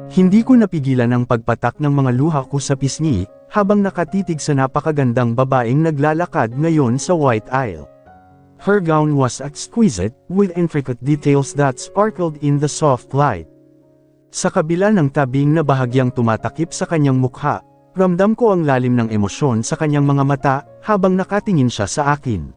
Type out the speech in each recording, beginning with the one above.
Hindi ko napigilan ang pagpatak ng mga luha ko sa pisngi, habang nakatitig sa napakagandang babaeng naglalakad ngayon sa White Isle. Her gown was exquisite, with intricate details that sparkled in the soft light. Sa kabila ng tabing na bahagyang tumatakip sa kanyang mukha, ramdam ko ang lalim ng emosyon sa kanyang mga mata, habang nakatingin siya sa akin.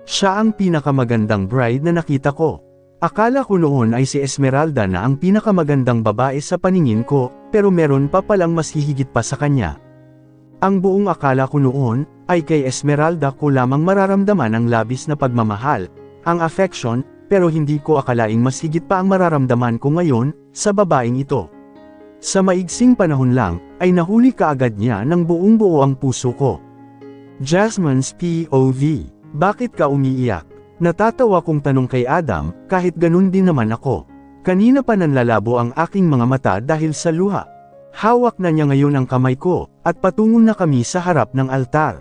Siya ang pinakamagandang bride na nakita ko. Akala ko noon ay si Esmeralda na ang pinakamagandang babae sa paningin ko, pero meron pa palang mas hihigit pa sa kanya. Ang buong akala ko noon, ay kay Esmeralda ko lamang mararamdaman ang labis na pagmamahal, ang affection, pero hindi ko akalaing mas higit pa ang mararamdaman ko ngayon, sa babaeng ito. Sa maigsing panahon lang, ay nahuli kaagad niya ng buong buo ang puso ko. Jasmine's POV. Bakit ka umiiyak? Natatawa kong tanong kay Adam, kahit ganun din naman ako. Kanina pa nanlalabo ang aking mga mata dahil sa luha. Hawak na niya ngayon ang kamay ko, at patungo na kami sa harap ng altar.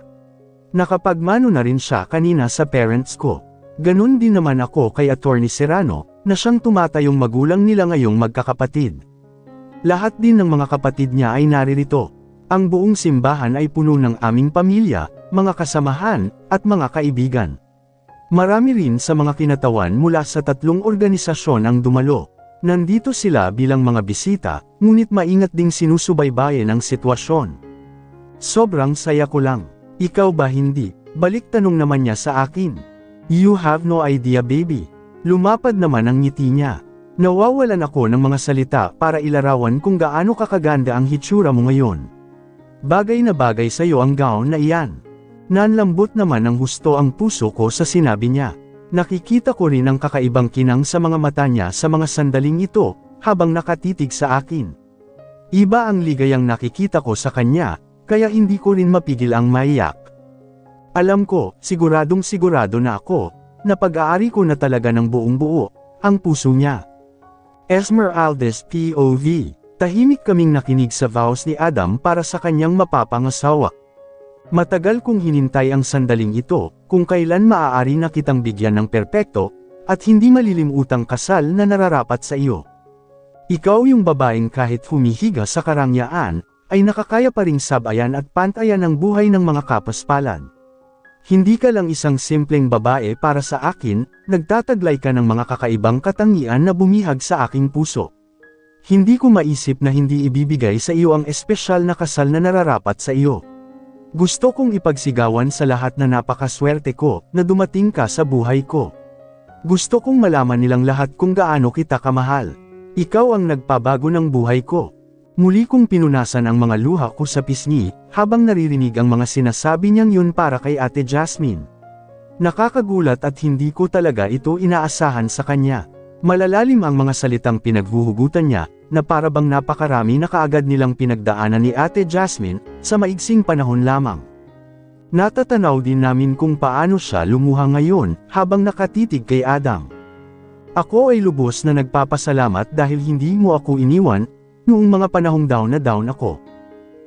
Nakapagmano na rin siya kanina sa parents ko. Ganun din naman ako kay Attorney Serrano, na siyang tumatayong magulang nila ngayong magkakapatid. Lahat din ng mga kapatid niya ay naririto. Ang buong simbahan ay puno ng aming pamilya, mga kasamahan, at mga kaibigan. Marami rin sa mga kinatawan mula sa 3 organisasyon ang dumalo. Nandito sila bilang mga bisita, ngunit maingat ding sinusubaybayan ang sitwasyon. Sobrang saya ko lang. Ikaw ba hindi? Balik tanong naman niya sa akin. You have no idea baby. Lumapad naman ang ngiti niya. Nawawalan ako ng mga salita para ilarawan kung gaano kakaganda ang hitsura mo ngayon. Bagay na bagay sa iyo ang gown na iyan. Nanlambot naman ng husto ang puso ko sa sinabi niya. Nakikita ko rin ang kakaibang kinang sa mga mata niya sa mga sandaling ito, habang nakatitig sa akin. Iba ang ligayang nakikita ko sa kanya, kaya hindi ko rin mapigil ang maiyak. Alam ko, siguradong sigurado na ako, na pag-aari ko na talaga ng buong buo, ang puso niya. Esmeralda's POV. Tahimik kaming nakinig sa vows ni Adam para sa kanyang mapapangasawa. Matagal kong hinintay ang sandaling ito, kung kailan maaari na kitang bigyan ng perpekto, at hindi malilimutang kasal na nararapat sa iyo. Ikaw yung babaeng kahit humihiga sa karangyaan, ay nakakaya pa ring sabayan at pantayan ang buhay ng mga kapaspalad. Hindi ka lang isang simpleng babae para sa akin, nagtataglay ka ng mga kakaibang katangian na bumihag sa aking puso. Hindi ko maisip na hindi ibibigay sa iyo ang espesyal na kasal na nararapat sa iyo. Gusto kong ipagsigawan sa lahat na napakaswerte ko, na dumating ka sa buhay ko. Gusto kong malaman nilang lahat kung gaano kita kamahal. Ikaw ang nagpabago ng buhay ko. Muli kong pinunasan ang mga luha ko sa pisngi, habang naririnig ang mga sinasabi niyang yun para kay Ate Jasmine. Nakakagulat at hindi ko talaga ito inaasahan sa kanya. Malalalim ang mga salitang pinaghuhugutan niya, na para bang napakarami na kaagad nilang pinagdaanan ni Ate Jasmine, sa maigsing panahon lamang. Natatanaw din namin kung paano siya lumuha ngayon, habang nakatitig kay Adam. Ako ay lubos na nagpapasalamat dahil hindi mo ako iniwan, noong mga panahong down na down ako.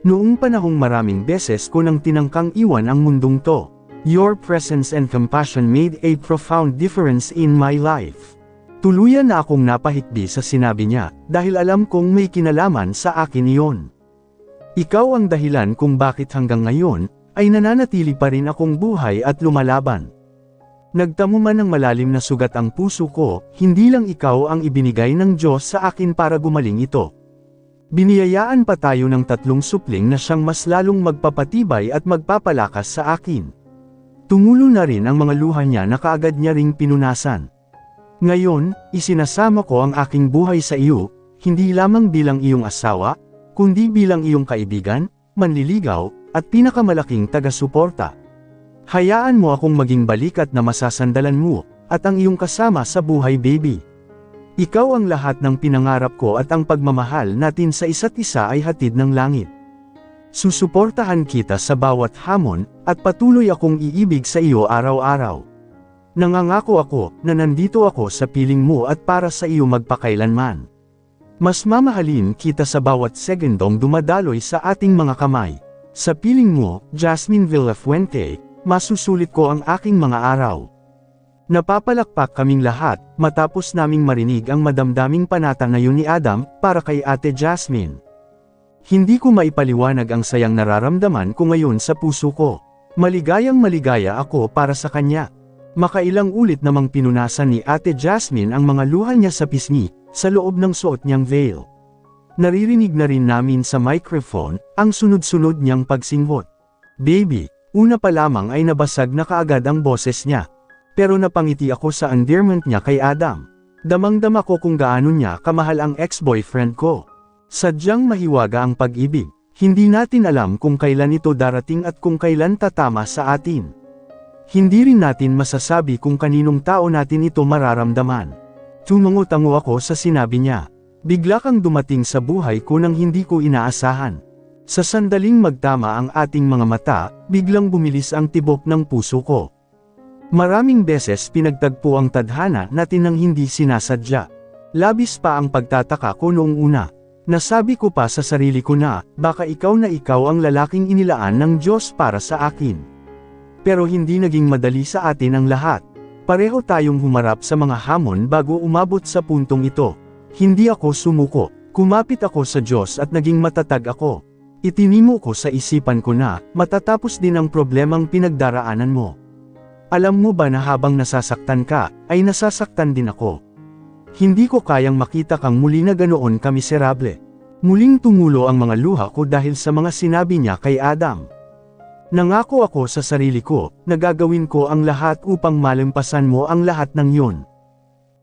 Noong panahong maraming beses ko nang tinangkang iwan ang mundong to. Your presence and compassion made a profound difference in my life. Tuluyan na akong napahikbi sa sinabi niya, dahil alam kong may kinalaman sa akin iyon. Ikaw ang dahilan kung bakit hanggang ngayon, ay nananatili pa rin akong buhay at lumalaban. Nagtamo man ng malalim na sugat ang puso ko, hindi lang ikaw ang ibinigay ng Diyos sa akin para gumaling ito. Biniyayaan pa tayo ng 3 supling na siyang mas lalong magpapatibay at magpapalakas sa akin. Tumulo na rin ang mga luha niya na kaagad niya ring pinunasan. Ngayon, isinasama ko ang aking buhay sa iyo, hindi lamang bilang iyong asawa, kundi bilang iyong kaibigan, manliligaw, at pinakamalaking taga-suporta. Hayaan mo akong maging balikat na masasandalan mo, at ang iyong kasama sa buhay baby. Ikaw ang lahat ng pinangarap ko at ang pagmamahal natin sa isa't isa ay hatid ng langit. Susuportahan kita sa bawat hamon, at patuloy akong iibig sa iyo araw-araw. Nangangako ako, na nandito ako sa piling mo at para sa iyo magpakailanman. Mas mamahalin kita sa bawat segundong dumadaloy sa ating mga kamay. Sa piling mo, Jasmine Villafuente, masusulit ko ang aking mga araw. Napapalakpak kaming lahat, matapos naming marinig ang madamdaming panata ngayon ni Adam, para kay Ate Jasmine. Hindi ko maipaliwanag ang sayang nararamdaman ko ngayon sa puso ko. Maligayang maligaya ako para sa kanya. Makailang ulit namang pinunasan ni Ate Jasmine ang mga luha niya sa pisngi, sa loob ng suot niyang veil. Naririnig na rin namin sa microphone, ang sunod-sunod niyang pagsinghot. Baby, una pa lamang ay nabasag na kaagad ang boses niya. Pero napangiti ako sa endearment niya kay Adam. Damang-dama ko kung gaano niya kamahal ang ex-boyfriend ko. Sadyang mahiwaga ang pag-ibig. Hindi natin alam kung kailan ito darating at kung kailan tatama sa atin. Hindi rin natin masasabi kung kaninong tao natin ito mararamdaman. Tumango-tango ako sa sinabi niya. Bigla kang dumating sa buhay ko nang hindi ko inaasahan. Sa sandaling magtama ang ating mga mata, biglang bumilis ang tibok ng puso ko. Maraming beses pinagtagpo ang tadhana natin nang hindi sinasadya. Labis pa ang pagtataka ko noong una. Nasabi ko pa sa sarili ko na, baka ikaw na ikaw ang lalaking inilaan ng Diyos para sa akin. Pero hindi naging madali sa atin ang lahat. Pareho tayong humarap sa mga hamon bago umabot sa puntong ito. Hindi ako sumuko. Kumapit ako sa Diyos at naging matatag ako. Itinimo ko sa isipan ko na, matatapos din ang problemang pinagdaraanan mo. Alam mo ba na habang nasasaktan ka, ay nasasaktan din ako. Hindi ko kayang makita kang muli na ganoon ka miserable. Muling tumulo ang mga luha ko dahil sa mga sinabi niya kay Adam. Nangako ako sa sarili ko, na gagawin ko ang lahat upang malampasan mo ang lahat ng yun.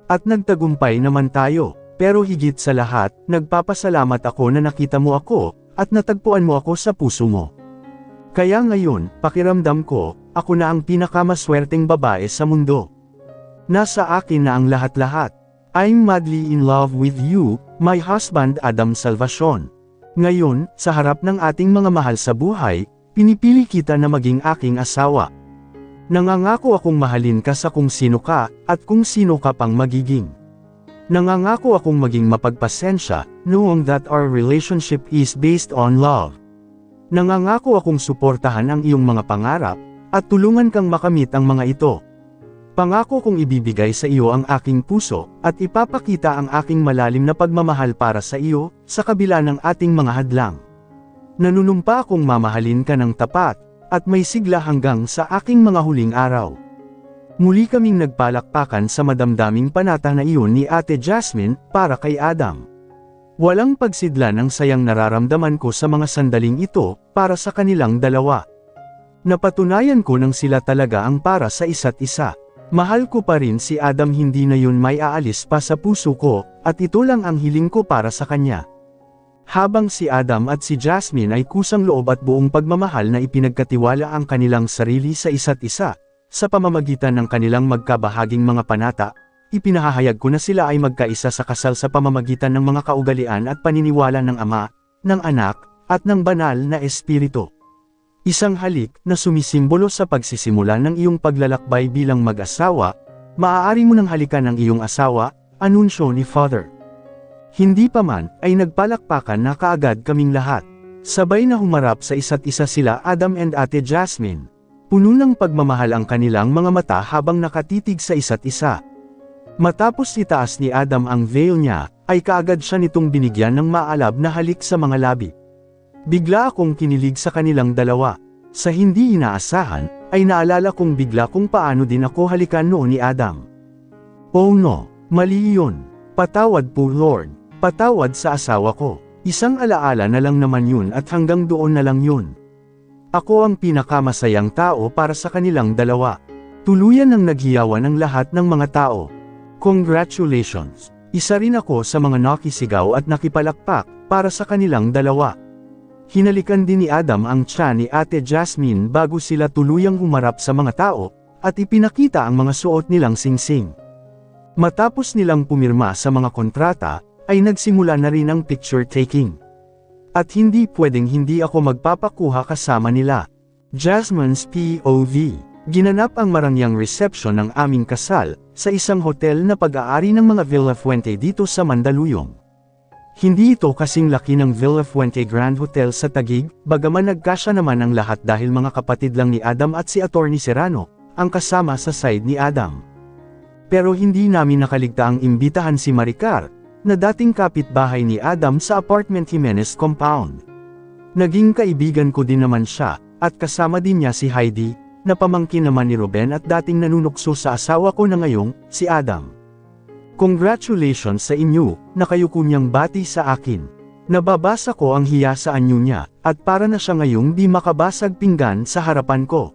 At nagtagumpay naman tayo, pero higit sa lahat, nagpapasalamat ako na nakita mo ako, at natagpuan mo ako sa puso mo. Kaya ngayon, pakiramdam ko, ako na ang pinakamaswerteng babae sa mundo. Nasa akin na ang lahat-lahat. I'm madly in love with you, my husband Adam Salvacion. Ngayon, sa harap ng ating mga mahal sa buhay, pinipili kita na maging aking asawa. Nangangako akong mahalin ka sa kung sino ka, at kung sino ka pang magiging. Nangangako akong maging mapagpasensya, knowing that our relationship is based on love. Nangangako akong suportahan ang iyong mga pangarap, at tulungan kang makamit ang mga ito. Pangako kong ibibigay sa iyo ang aking puso, at ipapakita ang aking malalim na pagmamahal para sa iyo, sa kabila ng ating mga hadlang. Nanunumpa akong mamahalin ka ng tapat, at may sigla hanggang sa aking mga huling araw. Muli kaming nagpalakpakan sa madamdaming panata na iyon ni Ate Jasmine, para kay Adam. Walang pagsidla ng sayang nararamdaman ko sa mga sandaling ito, para sa kanilang dalawa. Napatunayan ko nang sila talaga ang para sa isa't isa. Mahal ko pa rin si Adam, hindi na yun may aalis pa sa puso ko, at ito lang ang hiling ko para sa kanya. Habang si Adam at si Jasmine ay kusang loob at buong pagmamahal na ipinagkatiwala ang kanilang sarili sa isa't isa, sa pamamagitan ng kanilang magkabahaging mga panata, ipinahahayag ko na sila ay magkaisa sa kasal sa pamamagitan ng mga kaugalian at paniniwala ng Ama, ng Anak, at ng Banal na Espiritu. Isang halik na sumisimbolo sa pagsisimula ng iyong paglalakbay bilang mag-asawa, maaari mo nang halikan ang iyong asawa, anunsyo ni Father. Hindi pa man, ay nagpalakpakan na kaagad kaming lahat. Sabay na humarap sa isa't isa sila Adam and Ate Jasmine. Puno ng pagmamahal ang kanilang mga mata habang nakatitig sa isa't isa. Matapos itaas ni Adam ang veil niya, ay kaagad siya nitong binigyan ng maalab na halik sa mga labi. Bigla akong kinilig sa kanilang dalawa. Sa hindi inaasahan, ay naalala kong bigla kung paano din ako halikan noon ni Adam. Oh no, mali yun. Patawad po Lord. Patawad sa asawa ko. Isang alaala na lang naman yun at hanggang doon na lang yun. Ako ang pinakamasayang tao para sa kanilang dalawa. Tuluyan ang naghiyawan ng lahat ng mga tao. Congratulations! Isa rin ako sa mga nakisigaw at nakipalakpak para sa kanilang dalawa. Hinalikan din ni Adam ang tiyan ni Ate Jasmine bago sila tuluyang humarap sa mga tao, at ipinakita ang mga suot nilang singsing. Matapos nilang pumirma sa mga kontrata, ay nagsimula na rin ang picture taking. At hindi pwedeng hindi ako magpapakuha kasama nila. Jasmine's POV. Ginanap ang marangyang reception ng aming kasal, sa isang hotel na pag-aari ng mga Villa Fuente dito sa Mandaluyong. Hindi ito kasing laki ng Villa Fuente Grand Hotel sa Taguig, bagaman nagkasya naman ang lahat dahil mga kapatid lang ni Adam at si Attorney Serrano, ang kasama sa side ni Adam. Pero hindi namin nakaligtaang imbitahan si Maricar, na dating kapitbahay ni Adam sa apartment Jimenez compound. Naging kaibigan ko din naman siya, at kasama din niya si Heidi, na pamangkin naman ni Ruben at dating nanunukso sa asawa ko na ngayong, si Adam. Congratulations sa inyo, nakayuko niyang bati sa akin. Nababasa ko ang hiya sa anyo niya, at para na siya ngayong di makabasag pinggan sa harapan ko.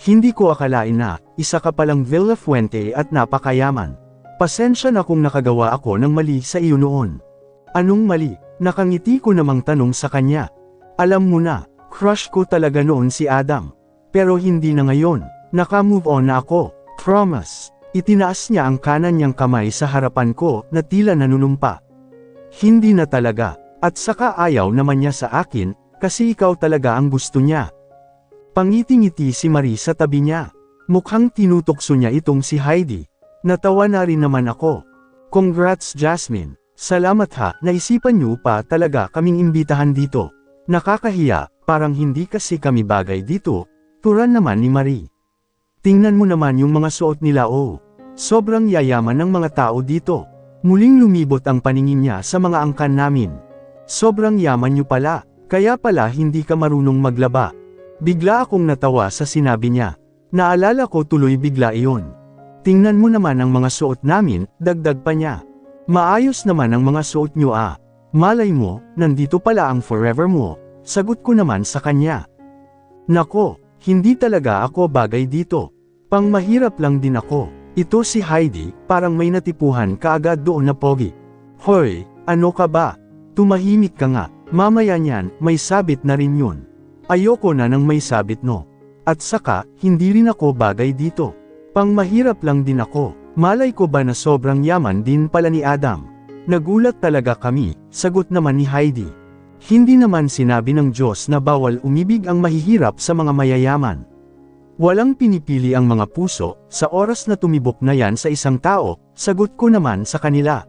Hindi ko akalain na, isa ka palang Villafuente at napakayaman. Pasensya na kung nakagawa ako ng mali sa iyo noon. Anong mali? Nakangiti ko namang tanong sa kanya. Alam mo na, crush ko talaga noon si Adam. Pero hindi na ngayon, naka-move on na ako, promise. Itinaas niya ang kanan niyang kamay sa harapan ko na tila nanunumpa. Hindi na talaga, at saka ayaw naman niya sa akin, kasi ikaw talaga ang gusto niya. Pangiti-ngiti si Marie sa tabi niya. Mukhang tinutokso niya itong si Heidi. Natawa na rin naman ako. Congrats Jasmine. Salamat ha, naisipan niyo pa talaga kaming imbitahan dito. Nakakahiya, parang hindi kasi kami bagay dito. Turan naman ni Marie. Tingnan mo naman yung mga suot nila oh. Sobrang yayaman ng mga tao dito. Muling lumibot ang paningin niya sa mga angkan namin. Sobrang yaman niyo pala, kaya pala hindi ka marunong maglaba. Bigla akong natawa sa sinabi niya. Naalala ko tuloy bigla iyon. Tingnan mo naman ang mga suot namin, dagdag pa niya. Maayos naman ang mga suot niyo ah. Malay mo, nandito pala ang forever mo. Sagot ko naman sa kanya. Nako, hindi talaga ako bagay dito. Pangmahirap lang din ako. Ito si Heidi, parang may natipuhan kaagad doon na pogi. Hoy, ano ka ba? Tumahimik ka nga, mamaya niyan, may sabit na rin yun. Ayoko na nang may sabit no. At saka, hindi rin ako bagay dito. Pangmahirap lang din ako. Malay ko ba na sobrang yaman din pala ni Adam? Nagulat talaga kami, sagot naman ni Heidi. Hindi naman sinabi ng Diyos na bawal umibig ang mahihirap sa mga mayayaman. Walang pinipili ang mga puso, sa oras na tumibok na yan sa isang tao, sagot ko naman sa kanila.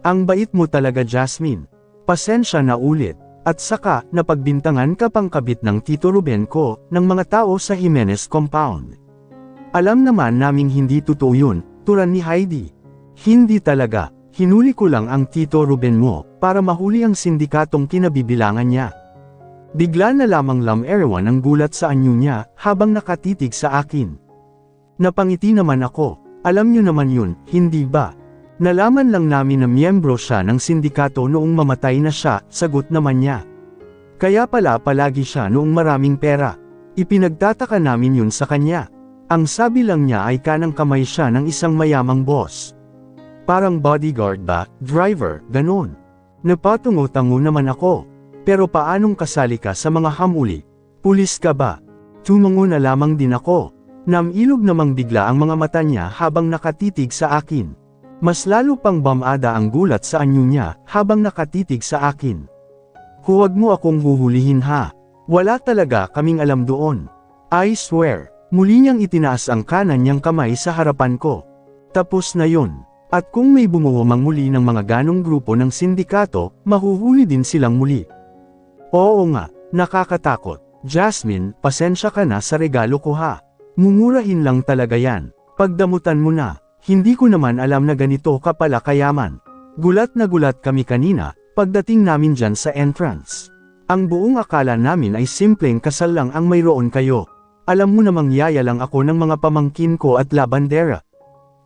Ang bait mo talaga Jasmine. Pasensya na ulit. At saka, napagbintangan ka pang kabit ng Tito Ruben ko, ng mga tao sa Jimenez compound. Alam naman naming hindi totoo yun, turan ni Heidi. Hindi talaga, hinuli ko lang ang Tito Ruben mo, para mahuli ang sindikatong kinabibilangan niya. Bigla na lamang Erwan ang gulat sa anyo niya, habang nakatitig sa akin. Napangiti naman ako, alam niyo naman yun, hindi ba? Nalaman lang namin na miyembro siya ng sindikato noong mamatay na siya, sagot naman niya. Kaya pala palagi siya noong maraming pera. Ipinagtataka namin yun sa kanya. Ang sabi lang niya ay kanang kamay siya ng isang mayamang boss. Parang bodyguard ba, driver, ganon. Napatungo-tango naman ako. Pero paanong kasali ka sa mga hamuli? Pulis ka ba? Tumango na lamang din ako. Namilog namang bigla ang mga mata niya habang nakatitig sa akin. Mas lalo pang bamada ang gulat sa anyo niya, habang nakatitig sa akin. Huwag mo akong huhulihin ha. Wala talaga kaming alam doon. I swear, muli niyang itinaas ang kanan niyang kamay sa harapan ko. Tapos na yun. At kung may bumuwamang muli ng mga ganong grupo ng sindikato, mahuhuli din silang muli. Oo nga, nakakatakot. Jasmine, pasensya ka na sa regalo ko ha. Mumurahin lang talaga yan. Pagdamutan mo na. Hindi ko naman alam na ganito ka pala kayaman. Gulat na gulat kami kanina, pagdating namin dyan sa entrance. Ang buong akala namin ay simpleng kasal lang ang mayroon kayo. Alam mo namang yaya lang ako ng mga pamangkin ko at labandera.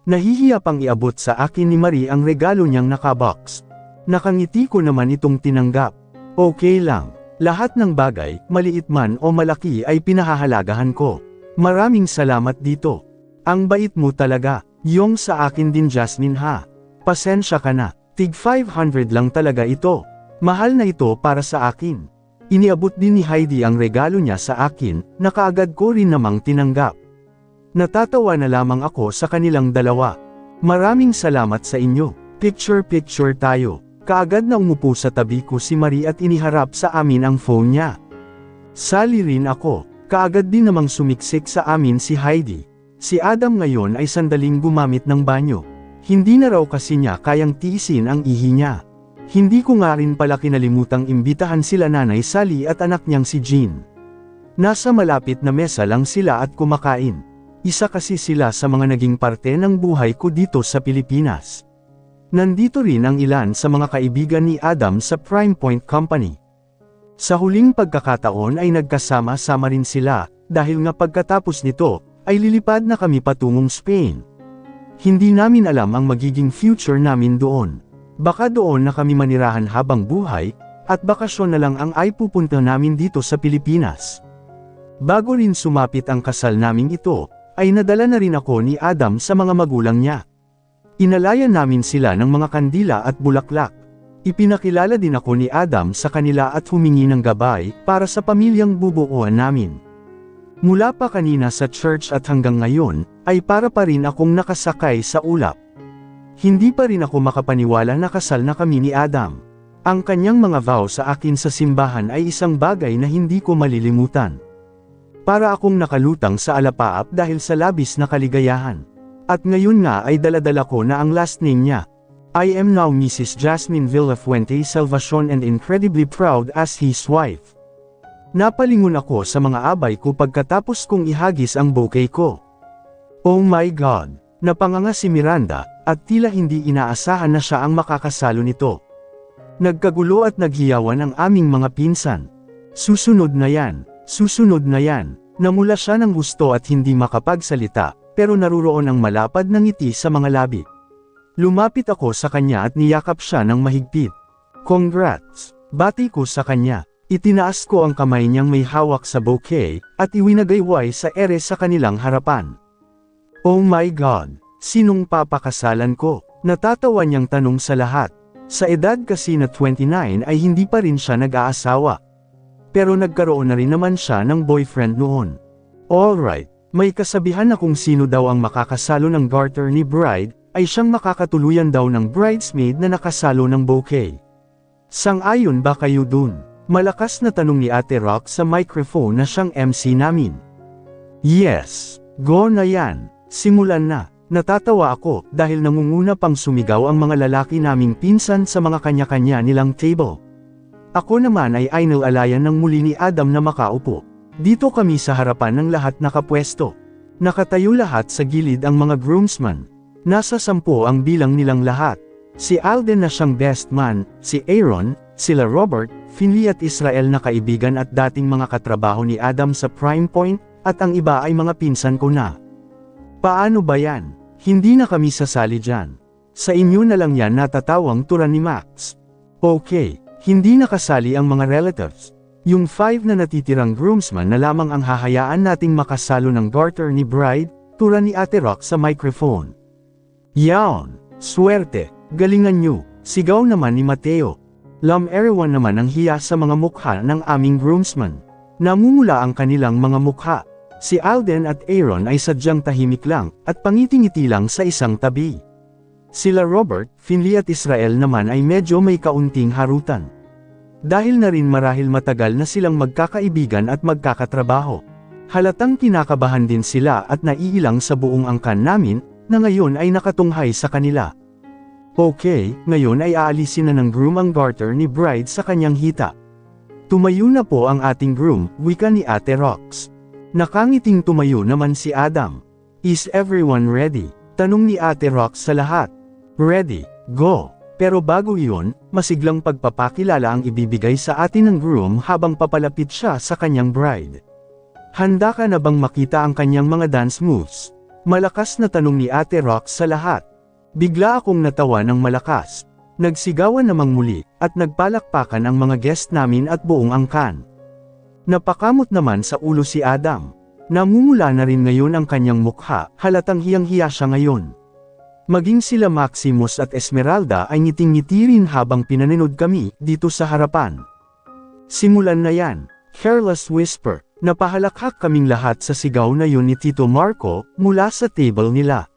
Nahihiya pang iabot sa akin ni Marie ang regalo niyang nakabox. Nakangiti ko naman itong tinanggap. Okay lang, lahat ng bagay, maliit man o malaki ay pinahahalagahan ko. Maraming salamat dito. Ang bait mo talaga. Yung sa akin din Jasmine ha. Pasensya ka na, tig 500 lang talaga ito. Mahal na ito para sa akin. Iniabot din ni Heidi ang regalo niya sa akin, na kaagad ko rin namang tinanggap. Natatawa na lamang ako sa kanilang dalawa. Maraming salamat sa inyo. Picture tayo. Kaagad na umupo sa tabi ko si Marie at iniharap sa amin ang phone niya. Sali rin ako. Kaagad din namang sumiksik sa amin si Heidi. Si Adam ngayon ay sandaling gumamit ng banyo. Hindi na raw kasi niya kayang tiisin ang ihi niya. Hindi ko nga rin pala kinalimutang imbitahan sila Nanay Sally at anak niyang si Jean. Nasa malapit na mesa lang sila at kumakain. Isa kasi sila sa mga naging parte ng buhay ko dito sa Pilipinas. Nandito rin ang ilan sa mga kaibigan ni Adam sa Prime Point Company. Sa huling pagkakataon ay nagkasama-sama rin sila, dahil nga pagkatapos nito, ay lilipad na kami patungong Spain. Hindi namin alam ang magiging future namin doon. Baka doon na kami manirahan habang buhay, at bakasyon na lang ang ay pupunta namin dito sa Pilipinas. Bago rin sumapit ang kasal naming ito, ay nadala na rin ako ni Adam sa mga magulang niya. Inalayan namin sila ng mga kandila at bulaklak. Ipinakilala din ako ni Adam sa kanila at humingi ng gabay para sa pamilyang bubuuan namin. Mula pa kanina sa church at hanggang ngayon, ay para pa rin akong nakasakay sa ulap. Hindi pa rin ako makapaniwala na kasal na kami ni Adam. Ang kanyang mga vow sa akin sa simbahan ay isang bagay na hindi ko malilimutan. Para akong nakalutang sa alapaap dahil sa labis na kaligayahan. At ngayon nga ay daladala ko na ang last name niya. I am now Mrs. Jasmine Villafuente Salvacion and incredibly proud as his wife. Napalingon ako sa mga abay ko pagkatapos kong ihagis ang bouquet ko. Oh my God! Napanganga si Miranda, at tila hindi inaasahan na siya ang makakasalo nito. Nagkagulo at naghiyawan ang aming mga pinsan. Susunod na yan. Susunod na yan, namula siya ng gusto at hindi makapagsalita, pero naruroon ang malapad na ngiti sa mga labi. Lumapit ako sa kanya at niyakap siya ng mahigpit. Congrats! Bati ko sa kanya. Itinaas ko ang kamay niyang may hawak sa bouquet, at iwinagayway sa ere sa kanilang harapan. Oh my God! Sinong papakasalan ko? Natatawa niyang tanong sa lahat. Sa edad kasi na 29 ay hindi pa rin siya nag-aasawa. Pero nagkaroon na rin naman siya ng boyfriend noon. Alright, may kasabihan na kung sino daw ang makakasalo ng garter ni bride, ay siyang makakatuluyan daw ng bridesmaid na nakasalo ng bouquet. Sang-ayon ba kayo dun? Malakas na tanong ni Ate Rock sa microphone na siyang MC namin. Yes, go na yan, simulan na. Natatawa ako dahil nangunguna pang sumigaw ang mga lalaki naming pinsan sa mga kanya-kanya nilang table. Ako naman ay inilalayan ng muli ni Adam na makaupo. Dito kami sa harapan ng lahat nakapwesto. Nakatayo lahat sa gilid ang mga groomsmen. Nasa 10 ang bilang nilang lahat. Si Alden na siyang best man, si Aaron, sila Robert, Finley at Israel na kaibigan at dating mga katrabaho ni Adam sa Prime Point, at ang iba ay mga pinsan ko na. Paano ba yan? Hindi na kami sasali dyan. Sa inyo na lang yan natatawang turan ni Max. Okay. Hindi nakasali ang mga relatives. Yung 5 na natitirang groomsmen na lamang ang hahayaan nating makasalo ng garter ni bride, turan ni Ate Rock sa microphone. Yaon! Swerte! Galingan nyo! Sigaw naman ni Mateo. Everyone naman ang hiya sa mga mukha ng aming groomsmen. Namumula ang kanilang mga mukha. Si Alden at Aaron ay sadyang tahimik lang, at pangiti-ngiti lang sa isang tabi. Sila Robert, Finley at Israel naman ay medyo may kaunting harutan. Dahil na rin marahil matagal na silang magkakaibigan at magkakatrabaho. Halatang kinakabahan din sila at naiilang sa buong angkan namin, na ngayon ay nakatunghay sa kanila. Okay, ngayon ay aalisin na ng groom ang garter ni bride sa kanyang hita. Tumayo na po ang ating groom, wika ni Ate Rox. Nakangiting tumayo naman si Adam. Is everyone ready? Tanong ni Ate Rox sa lahat. Ready, go! Pero bago iyon, masiglang pagpapakilala ang ibibigay sa atin ng groom habang papalapit siya sa kanyang bride. Handa ka na bang makita ang kanyang mga dance moves? Malakas na tanong ni Ate Rox sa lahat. Bigla akong natawa ng malakas. Nagsigawan namang muli, at nagpalakpakan ang mga guest namin at buong angkan. Napakamot naman sa ulo si Adam. Namumula na rin ngayon ang kanyang mukha, halatang hiyang-hiya siya ngayon. Maging sila Maximus at Esmeralda ay ngiting-ngiti rin habang pinanonood kami dito sa harapan. Simulan na yan, careless whisper, napahalakhak kaming lahat sa sigaw na yun ni Tito Marco mula sa table nila.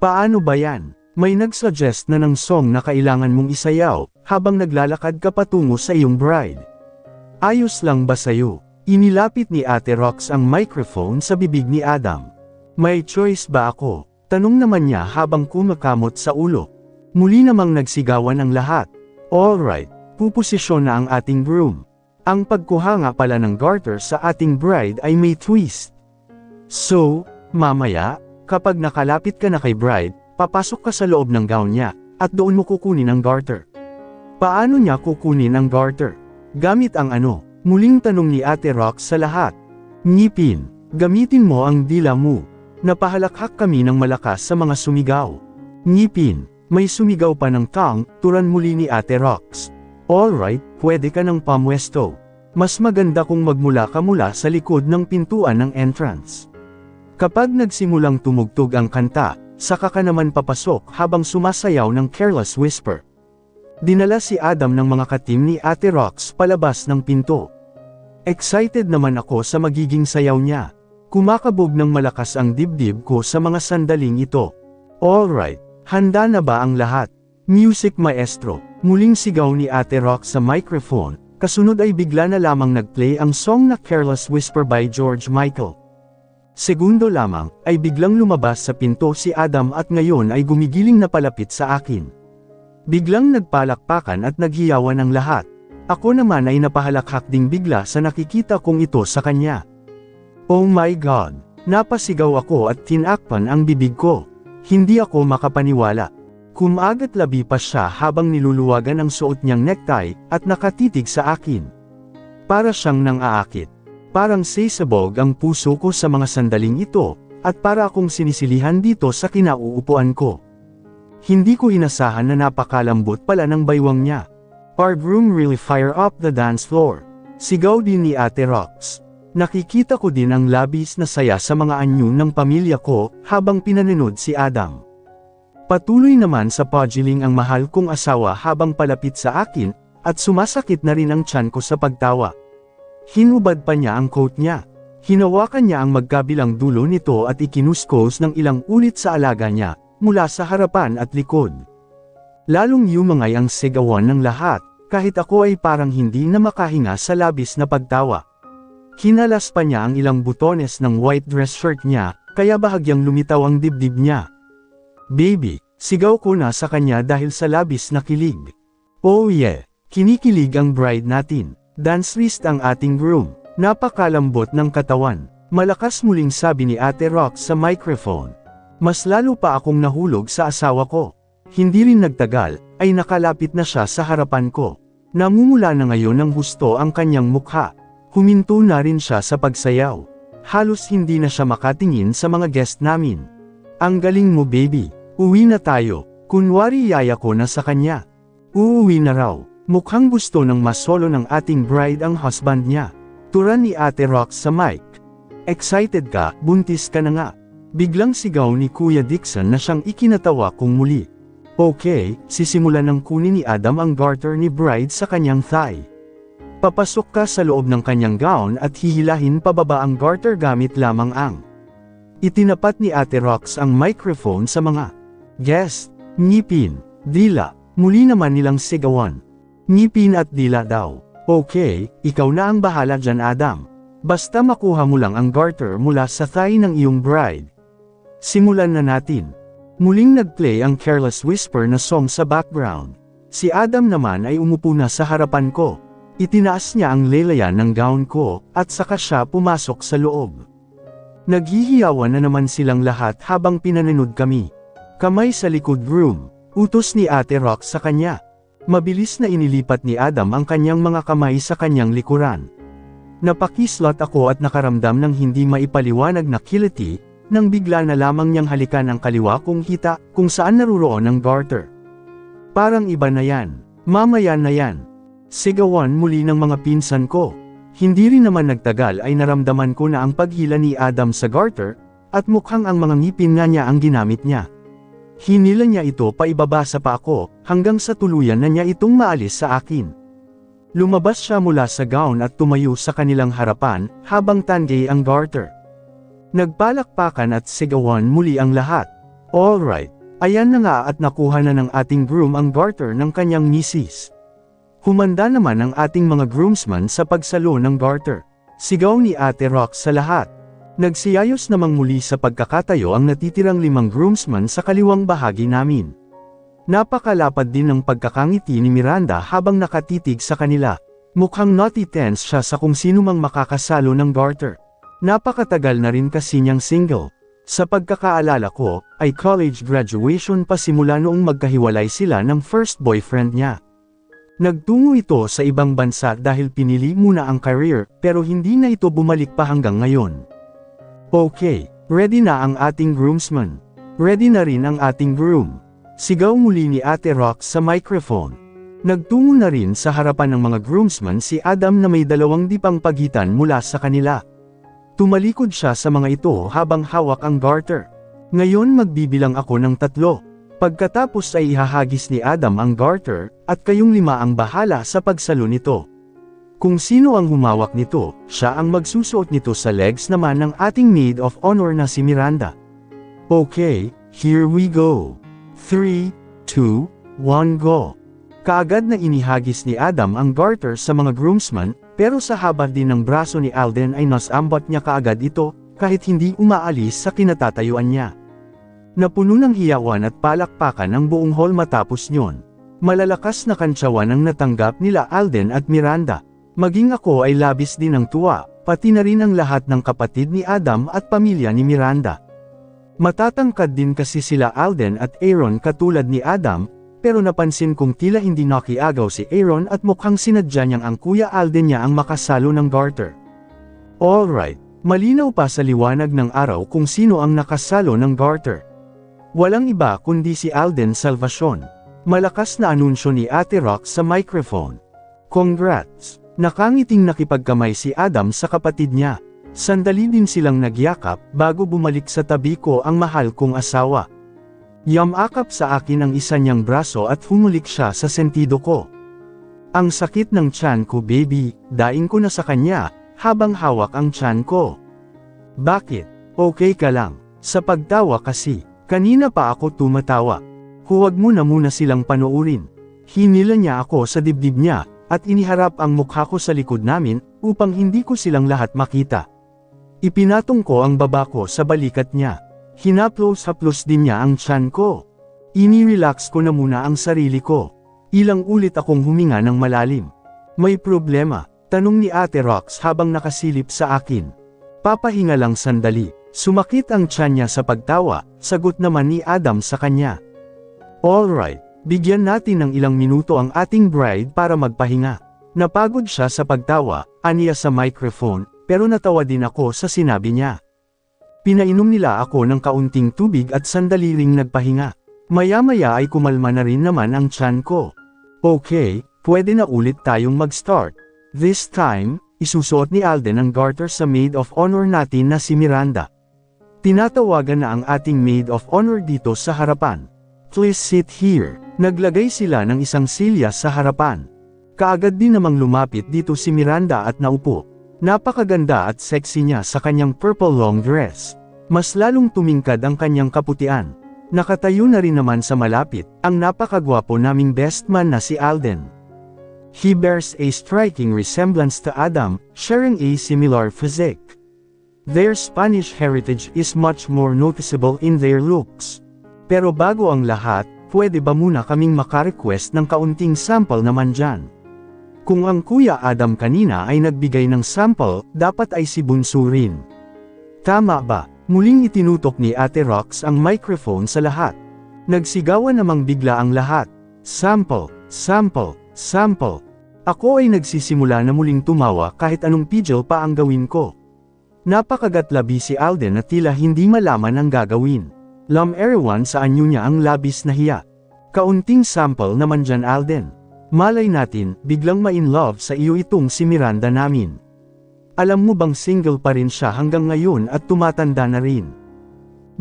Paano ba yan? May nagsuggest na ng song na kailangan mong isayaw habang naglalakad ka patungo sa iyong bride. Ayos lang ba sayo? Inilapit ni Ate Rox ang microphone sa bibig ni Adam. May choice ba ako? Tanong naman niya habang kumakamot sa ulo. Muli namang nagsigawan ang lahat. Alright, puposisyon na ang ating groom. Ang pagkuha nga pala ng garter sa ating bride ay may twist. So, Mamaya, kapag nakalapit ka na kay bride, papasok ka sa loob ng gown niya, at doon mo kukunin ang garter. Paano niya kukunin ang garter? Gamit ang ano? Muling tanong ni Ate Rox sa lahat. Ngipin, gamitin mo ang dila mo. Napahalakhak kami ng malakas sa mga sumigaw. Ngipin, may sumigaw pa ng tang, turan muli ni Ate Rox. Alright, pwede ka ng pamwesto. Mas maganda kung magmula ka mula sa likod ng pintuan ng entrance. Kapag nagsimulang tumugtog ang kanta, saka ka naman papasok habang sumasayaw ng Careless Whisper. Dinala si Adam ng mga katim ni Ate Rox palabas ng pinto. Excited naman ako sa magiging sayaw niya. Kumakabog ng malakas ang dibdib ko sa mga sandaling ito. Alright, handa na ba ang lahat? Music maestro, muling sigaw ni Ate Rox sa microphone, kasunod ay bigla na lamang nagplay ang song na Careless Whisper by George Michael. Segundo lamang, ay biglang lumabas sa pinto si Adam at ngayon ay gumigiling na palapit sa akin. Biglang nagpalakpakan at naghiyawan ang lahat. Ako naman ay napahalakhak ding bigla sa nakikita kong ito sa kanya. Oh my God! Napasigaw ako at tinakpan ang bibig ko. Hindi ako makapaniwala. Kumagat labi pa siya habang niluluwagan ang suot niyang necktie at nakatitig sa akin. Para siyang nang-aakit. Parang sasabog ang puso ko sa mga sandaling ito, at para akong sinisilihan dito sa kinauupuan ko. Hindi ko inasahan na napakalambot pala ng baywang niya. Our groom really fire up the dance floor. Sigaw din ni Ate Rox. Nakikita ko din ang labis na saya sa mga anyo ng pamilya ko habang pinanonood si Adam. Patuloy naman sa pugiling ang mahal kong asawa habang palapit sa akin, at sumasakit na rin ang tiyan ko sa pagtawa. Hinubad pa niya ang coat niya. Hinawakan niya ang magkabilang dulo nito at ikinuskos ng ilang ulit sa alaga niya, mula sa harapan at likod. Lalong yumangay ang sigawan ng lahat, kahit ako ay parang hindi na makahinga sa labis na pagtawa. Hinalas pa niya ang ilang butones ng white dress shirt niya, kaya bahagyang lumitaw ang dibdib niya. Baby, sigaw ko na sa kanya dahil sa labis na kilig. Oh yeah, kinikilig ang bride natin. Dance wrist ang ating groom. Napakalambot ng katawan. Malakas muling sabi ni Ate Rox sa microphone. Mas lalo pa akong nahulog sa asawa ko. Hindi rin nagtagal, ay nakalapit na siya sa harapan ko. Namumula na ngayon ng husto ang kanyang mukha. Huminto na rin siya sa pagsayaw. Halos hindi na siya makatingin sa mga guest namin. Ang galing mo baby, uwi na tayo. Kunwari yaya ko na sa kanya. Uuwi na raw. Mukhang gusto ng masolo ng ating bride ang husband niya. Turan ni Ate Rox sa mic. Excited ka, buntis ka na nga. Biglang sigaw ni Kuya Dixon na siyang ikinatawa kong muli. Okay, sisimulan ng kunin ni Adam ang garter ni bride sa kanyang thigh. Papasok ka sa loob ng kanyang gown at hihilahin pababa ang garter gamit lamang ang. Itinapat ni Ate Rox ang microphone sa mga guest, ngipin, dila, muli naman nilang sigawan. Ngipin at dila daw. Okay, ikaw na ang bahala dyan Adam. Basta makuha mo lang ang garter mula sa thigh ng iyong bride. Simulan na natin. Muling nagplay ang Careless Whisper na song sa background. Si Adam naman ay umupo na sa harapan ko. Itinaas niya ang lelayan ng gown ko, at saka siya pumasok sa loob. Naghihiyawan na naman silang lahat habang pinanonood kami. Kamay sa likod groom, utos ni Ate Rox sa kanya. Mabilis na inilipat ni Adam ang kanyang mga kamay sa kanyang likuran. Napakislot ako at nakaramdam ng hindi maipaliwanag na kiliti, nang bigla na lamang niyang halikan ang kaliwa kong hita, kung saan naruroon ang garter. Parang iba na yan. Mamaya na yan. Sigawan muli ng mga pinsan ko. Hindi rin naman nagtagal ay naramdaman ko na ang paghila ni Adam sa garter, at mukhang ang mga ngipin nga niya ang ginamit niya. Hinila niya ito paibaba sa pa ako, hanggang sa tuluyan na niya itong maalis sa akin. Lumabas siya mula sa gown at tumayo sa kanilang harapan, habang tangay ang garter. Nagpalakpakan at sigawan muli ang lahat. Alright, ayan na nga at nakuha na ng ating groom ang garter ng kanyang misis. Humanda naman ang ating mga groomsmen sa pagsalo ng garter. Sigaw ni Ate Rox sa lahat. Nagsiyayos namang muli sa pagkakatayo ang natitirang 5 groomsmen sa kaliwang bahagi namin. Napakalapad din ng pagkakangiti ni Miranda habang nakatitig sa kanila. Mukhang naughty tense siya sa kung sino mang makakasalo ng garter. Napakatagal na rin kasi niyang single. Sa pagkakaalala ko, ay college graduation pa simula noong magkahiwalay sila ng first boyfriend niya. Nagtungo ito sa ibang bansa dahil pinili muna ang career, pero hindi na ito bumalik pa hanggang ngayon. Okay, ready na ang ating groomsman. Ready na rin ang ating groom. Sigaw muli ni Ate Rox sa microphone. Nagtungo na rin sa harapan ng mga groomsmen si Adam na may 2 dipang pagitan mula sa kanila. Tumalikod siya sa mga ito habang hawak ang garter. Ngayon magbibilang ako ng 3. Pagkatapos ay ihahagis ni Adam ang garter, at kayong 5 ang bahala sa pagsalo nito. Kung sino ang humawak nito, siya ang magsusuot nito sa legs naman ng ating maid of honor na si Miranda. Okay, here we go. 3, 2, 1 go. Kaagad na inihagis ni Adam ang garter sa mga groomsmen, pero sa haba din ng braso ni Alden ay nasambot niya kaagad ito, kahit hindi umaalis sa kinatatayuan niya. Napuno ng hiyawan at palakpakan ang buong hall matapos nyon. Malalakas na kantsawan ang natanggap nila Alden at Miranda. Maging ako ay labis din ng tuwa, pati na rin ang lahat ng kapatid ni Adam at pamilya ni Miranda. Matatangkad din kasi sila Alden at Aaron katulad ni Adam, pero napansin kong tila hindi nakiagaw si Aaron at mukhang sinadya niyang ang kuya Alden niya ang makasalo ng garter. Alright, malinaw pa sa liwanag ng araw kung sino ang nakasalo ng garter. Walang iba kundi si Alden Salvacion. Malakas na anunsyo ni Ate Rox sa microphone. Congrats! Nakangiting nakipagkamay si Adam sa kapatid niya. Sandali din silang nagyakap bago bumalik sa tabi ko ang mahal kong asawa. Yamakap sa akin ang isa niyang braso at humulik siya sa sentido ko. Ang sakit ng tiyan ko baby, daing ko na sa kanya, habang hawak ang tiyan ko. Bakit? Okay ka lang? Sa pagtawa kasi, kanina pa ako tumatawa. Huwag mo na muna silang panoorin. Hinila niya ako sa dibdib niya, at iniharap ang mukha ko sa likod namin, upang hindi ko silang lahat makita. Ipinatong ko ang baba ko sa balikat niya. Hinaplos-haplos din niya ang tiyan ko. Ini-relax ko na muna ang sarili ko. Ilang ulit akong huminga ng malalim. May problema? Tanong ni Ate Rox habang nakasilip sa akin. Papahinga lang sandali. Sumakit ang tiyan niya sa pagtawa, sagot naman ni Adam sa kanya. Alright, bigyan natin ng ilang minuto ang ating bride para magpahinga. Napagod siya sa pagtawa, aniya sa microphone, pero natawa din ako sa sinabi niya. Pinainom nila ako ng kaunting tubig at sandali ring nagpahinga. Maya-maya ay kumalma na rin naman ang tiyan ko. Okay, pwede na ulit tayong mag-start. This time, isusuot ni Alden ang garter sa maid of honor natin na si Miranda. Tinatawagan na ang ating maid of honor dito sa harapan. Please sit here. Naglagay sila ng isang silya sa harapan. Kaagad din namang lumapit dito si Miranda at naupo. Napakaganda at sexy niya sa kanyang purple long dress. Mas lalong tumingkad ang kanyang kaputian. Nakatayo na rin naman sa malapit, ang napakagwapo naming best man na si Alden. He bears a striking resemblance to Adam, sharing a similar physique. Their Spanish heritage is much more noticeable in their looks. Pero bago ang lahat, pwede ba muna kaming makarequest ng kaunting sample naman dyan? Kung ang Kuya Adam kanina ay nagbigay ng sample, dapat ay si Bunso rin. Tama ba? Muling itinutok ni Ate Rox ang microphone sa lahat. Nagsigawan namang bigla ang lahat. Sample, sample, sample. Ako ay nagsisimula na muling tumawa kahit anong pidgel pa ang gawin ko. Napakagatlabi si Alden at tila hindi malaman ang gagawin. Everyone sa anyo niya ang labis na hiya. Kaunting sample naman dyan Alden. Malay natin, biglang ma-in-love sa iyo itong si Miranda namin. Alam mo bang single pa rin siya hanggang ngayon at tumatanda na rin?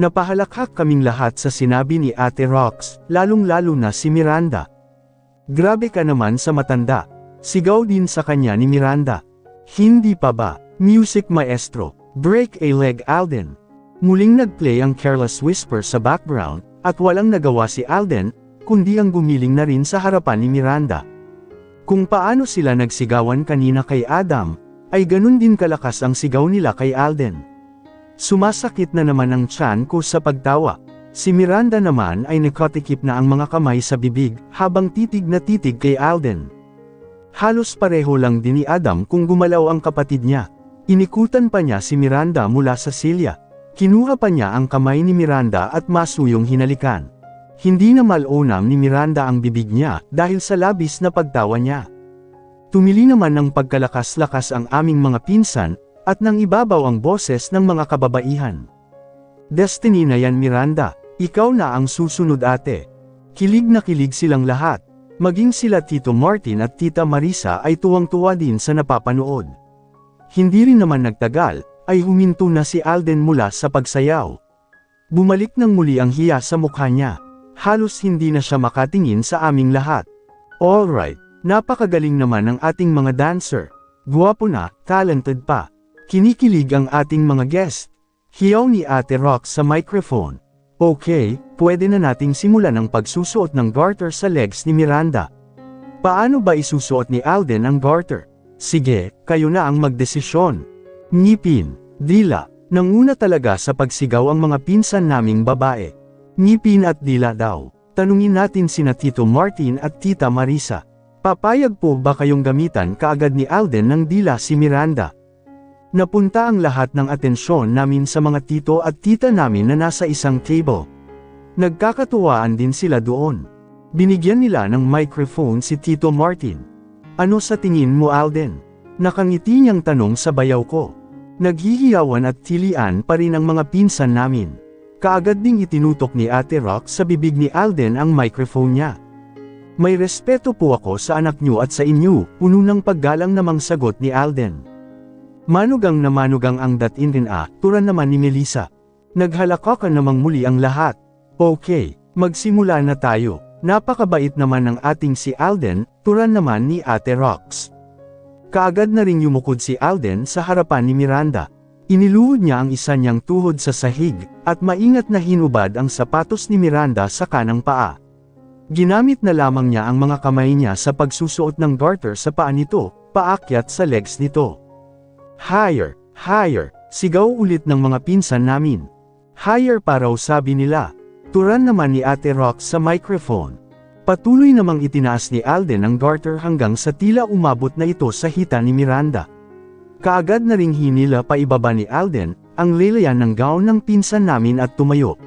Napahalakhak kaming lahat sa sinabi ni Ate Rox, lalong-lalo na si Miranda. Grabe ka naman sa matanda. Sigaw din sa kanya ni Miranda. Hindi pa ba? Music maestro, break a leg Alden. Muling nagplay ang Careless Whisper sa background, at walang nagawa si Alden, kundi ang gumiling na rin sa harapan ni Miranda. Kung paano sila nagsigawan kanina kay Adam, ay ganun din kalakas ang sigaw nila kay Alden. Sumasakit na naman ang tiyan ko sa pagtawa. Si Miranda naman ay nakatikip na ang mga kamay sa bibig, habang titig na titig kay Alden. Halos pareho lang din ni Adam kung gumalaw ang kapatid niya. Inikutan pa niya si Miranda mula sa silya. Kinuha pa niya ang kamay ni Miranda at masuyong hinalikan. Hindi na malonam ni Miranda ang bibig niya dahil sa labis na pagtawa niya. Tumili naman ng pagkalakas-lakas ang aming mga pinsan, at nang ibabaw ang boses ng mga kababaihan. Destiny na yan Miranda, ikaw na ang susunod ate. Kilig na kilig silang lahat. Maging sila Tito Martin at Tita Marisa ay tuwang-tuwa din sa napapanood. Hindi rin naman nagtagal, ay huminto na si Alden mula sa pagsayaw. Bumalik ng muli ang hiya sa mukha niya. Halos hindi na siya makatingin sa aming lahat. Alright, napakagaling naman ng ating mga dancer. Guwapo na, talented pa. Kinikilig ang ating mga guest. Hiyaw ni Ate Rox sa microphone. Okay, pwede na nating simulan ang pagsusuot ng garter sa legs ni Miranda. Paano ba isusuot ni Alden ang garter? Sige, kayo na ang magdesisyon. Ngipin, dila, nanguna talaga sa pagsigaw ang mga pinsan naming babae. Ngipin at dila daw. Tanungin natin sina Tito Martin at Tita Marisa. Papayag po ba kayong gamitan kaagad ni Alden ng dila si Miranda? Napunta ang lahat ng atensyon namin sa mga tito at tita namin na nasa isang table. Nagkakatuwaan din sila doon. Binigyan nila ng microphone si Tito Martin. Ano sa tingin mo Alden? Nakangiti niyang tanong sa bayaw ko. Naghihiyawan at tilian pa rin ang mga pinsan namin. Kaagad ding itinutok ni Ate Rox sa bibig ni Alden ang microphone niya. May respeto po ako sa anak niyo at sa inyo, puno ng paggalang namang sagot ni Alden. Manugang na manugang ang datin rin turan naman ni Melissa. Naghalakakan namang muli ang lahat. Okay, magsimula na tayo. Napakabait naman ng ating si Alden, turan naman ni Ate Rox. Kaagad na ring yumukod si Alden sa harapan ni Miranda. Iniluhod niya ang isa niyang tuhod sa sahig, at maingat na hinubad ang sapatos ni Miranda sa kanang paa. Ginamit na lamang niya ang mga kamay niya sa pagsusuot ng garter sa paa nito, paakyat sa legs nito. Higher, higher, sigaw ulit ng mga pinsan namin. Higher pa raw sabi nila. Turan naman ni Ate Rox sa microphone. Patuloy namang itinaas ni Alden ang garter hanggang sa tila umabot na ito sa hita ni Miranda. Kaagad na ring hinila pa ibaba ni Alden, ang lelayan ng gown ng pinsan namin at tumayo.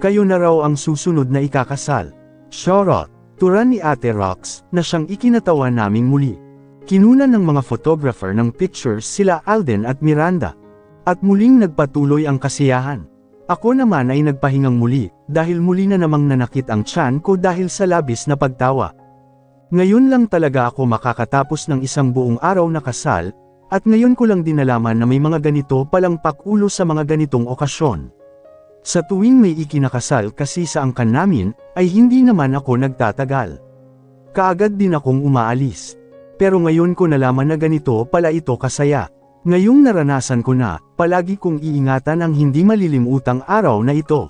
Kayo na raw ang susunod na ikakasal. Charot, turan ni Ate Rox, na siyang ikinatawa naming muli. Kinunan ng mga photographer ng pictures sila Alden at Miranda. At muling nagpatuloy ang kasiyahan. Ako naman ay nagpahingang muli, dahil muli na namang nanakit ang tiyan ko dahil sa labis na pagtawa. Ngayon lang talaga ako makakatapos ng isang buong araw na kasal, at ngayon ko lang din nalaman na may mga ganito palang pakulo sa mga ganitong okasyon. Sa tuwing may ikinakasal kasi sa angkan namin, ay hindi naman ako nagtatagal. Kaagad din akong umaalis. Pero ngayon ko nalaman na ganito pala ito kasaya. Ngayong naranasan ko na, palagi kong iingatan ang hindi malilimutang araw na ito.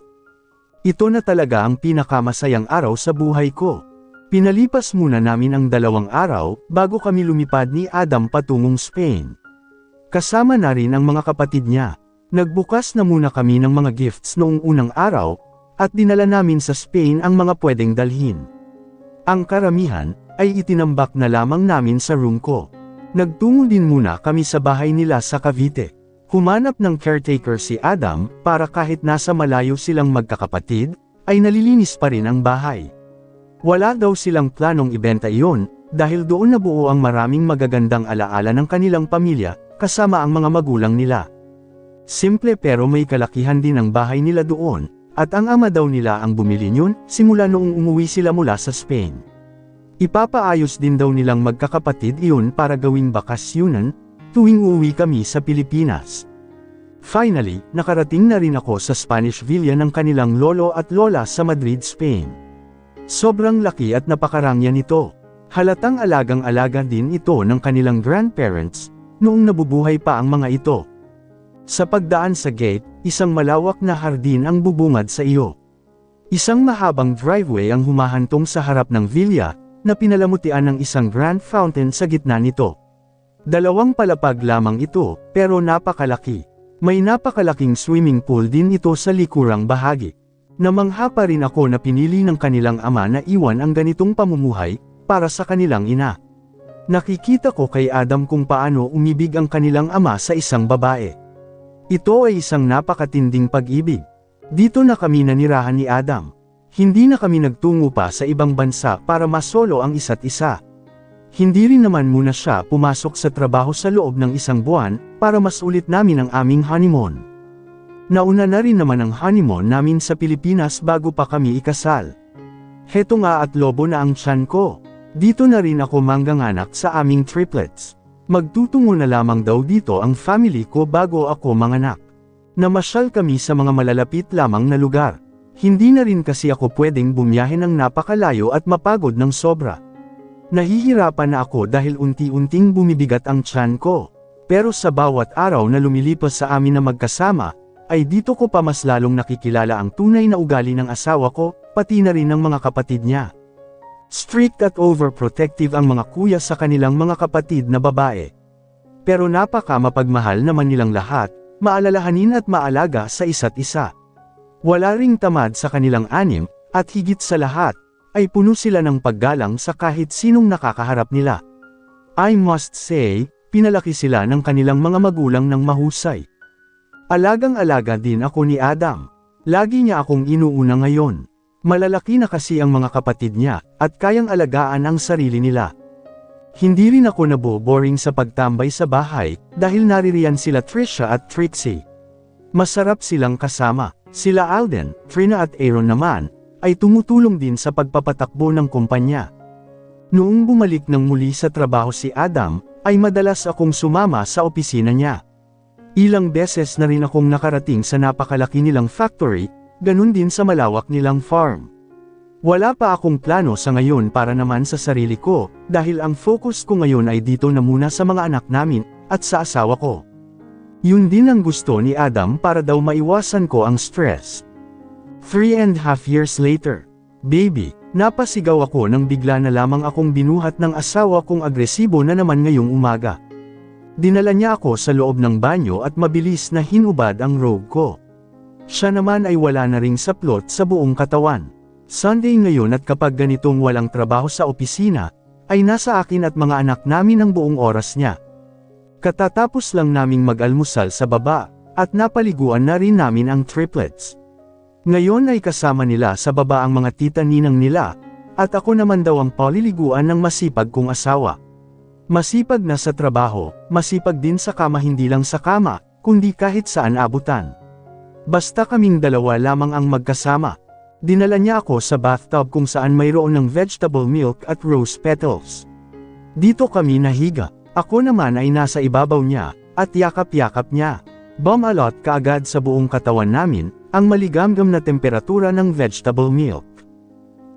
Ito na talaga ang pinakamasayang araw sa buhay ko. Pinalipas muna namin ang 2 araw, bago kami lumipad ni Adam patungong Spain. Kasama na rin ang mga kapatid niya. Nagbukas na muna kami ng mga gifts noong unang araw, at dinala namin sa Spain ang mga pwedeng dalhin. Ang karamihan, ay itinambak na lamang namin sa room ko. Nagtungo din muna kami sa bahay nila sa Cavite. Humanap ng caretaker si Adam, para kahit nasa malayo silang magkakapatid, ay nalilinis pa rin ang bahay. Wala daw silang planong ibenta iyon, dahil doon nabuo ang maraming magagandang alaala ng kanilang pamilya, kasama ang mga magulang nila. Simple pero may kalakihan din ang bahay nila doon, at ang ama daw nila ang bumili niyon, simula noong umuwi sila mula sa Spain. Ipapaayos din daw nilang magkakapatid iyon para gawing bakasyonan, tuwing uuwi kami sa Pilipinas. Finally, nakarating na rin ako sa Spanish Villa ng kanilang lolo at lola sa Madrid, Spain. Sobrang laki at napakarangya nito. Halatang alagang-alaga din ito ng kanilang grandparents, noong nabubuhay pa ang mga ito. Sa pagdaan sa gate, isang malawak na hardin ang bubungad sa iyo. Isang mahabang driveway ang humahantong sa harap ng villa, na pinalamutian ng isang grand fountain sa gitna nito. 2 palapag lamang ito, pero napakalaki. May napakalaking swimming pool din ito sa likurang bahagi. Namangha pa rin ako na pinili ng kanilang ama na iwan ang ganitong pamumuhay, para sa kanilang ina. Nakikita ko kay Adam kung paano umibig ang kanilang ama sa isang babae. Ito ay isang napakatinding pag-ibig. Dito na kami nanirahan ni Adam. Hindi na kami nagtungo pa sa ibang bansa para masolo ang isa't isa. Hindi rin naman muna siya pumasok sa trabaho sa loob ng isang buwan, para masulit namin ang aming honeymoon. Nauna na rin naman ang honeymoon namin sa Pilipinas bago pa kami ikasal. Heto nga at lobo na ang tiyan ko. Dito na rin ako mangganganak sa aming triplets. Magtutungo na lamang daw dito ang family ko bago ako manganak. Namasyal kami sa mga malalapit lamang na lugar. Hindi na rin kasi ako pwedeng bumiyahe ng napakalayo at mapagod ng sobra. Nahihirapan na ako dahil unti-unting bumibigat ang tiyan ko. Pero sa bawat araw na lumilipas sa amin na magkasama, ay dito ko pa mas lalong nakikilala ang tunay na ugali ng asawa ko, pati na rin ng mga kapatid niya. Strict at overprotective ang mga kuya sa kanilang mga kapatid na babae. Pero napaka mapagmahal naman nilang lahat, maalalahanin at maalaga sa isa't isa. Wala ring tamad sa kanilang anim, at higit sa lahat, ay puno sila ng paggalang sa kahit sinong nakakaharap nila. I must say, pinalaki sila ng kanilang mga magulang ng mahusay. Alagang-alaga din ako ni Adam. Lagi niya akong inuuna ngayon. Malalaki na kasi ang mga kapatid niya, at kayang alagaan ang sarili nila. Hindi rin ako naboboring sa pagtambay sa bahay, dahil naririyan sila Trisha at Trixie. Masarap silang kasama. Sila Alden, Trina at Aaron naman, ay tumutulong din sa pagpapatakbo ng kumpanya. Noong bumalik ng muli sa trabaho si Adam, ay madalas akong sumama sa opisina niya. Ilang beses na rin akong nakarating sa napakalaki nilang factory, ganun din sa malawak nilang farm. Wala pa akong plano sa ngayon para naman sa sarili ko, dahil ang focus ko ngayon ay dito na muna sa mga anak namin, at sa asawa ko. Yun din ang gusto ni Adam para daw maiwasan ko ang stress. 3.5 years later. Baby, napasigaw ako nang bigla na lamang akong binuhat ng asawa kong agresibo na naman ngayong umaga. Dinala niya ako sa loob ng banyo at mabilis na hinubad ang robe ko. Siya naman ay wala na ring saplot sa buong katawan. Sunday ngayon at kapag ganitong walang trabaho sa opisina, ay nasa akin at mga anak namin ang buong oras niya. Katatapos lang naming mag-almusal sa baba, at napaliguan na rin namin ang triplets. Ngayon ay kasama nila sa baba ang mga tita-ninang nila, at ako naman daw ang paliliguan ng masipag kong asawa. Masipag na sa trabaho, masipag din sa kama, hindi lang sa kama, kundi kahit saan abutan. Basta kaming dalawa lamang ang magkasama. Dinala niya ako sa bathtub kung saan mayroon ng vegetable milk at rose petals. Dito kami nahiga. Ako naman ay nasa ibabaw niya, at yakap-yakap niya. Bumalot kaagad sa buong katawan namin, ang maligamgam na temperatura ng vegetable milk.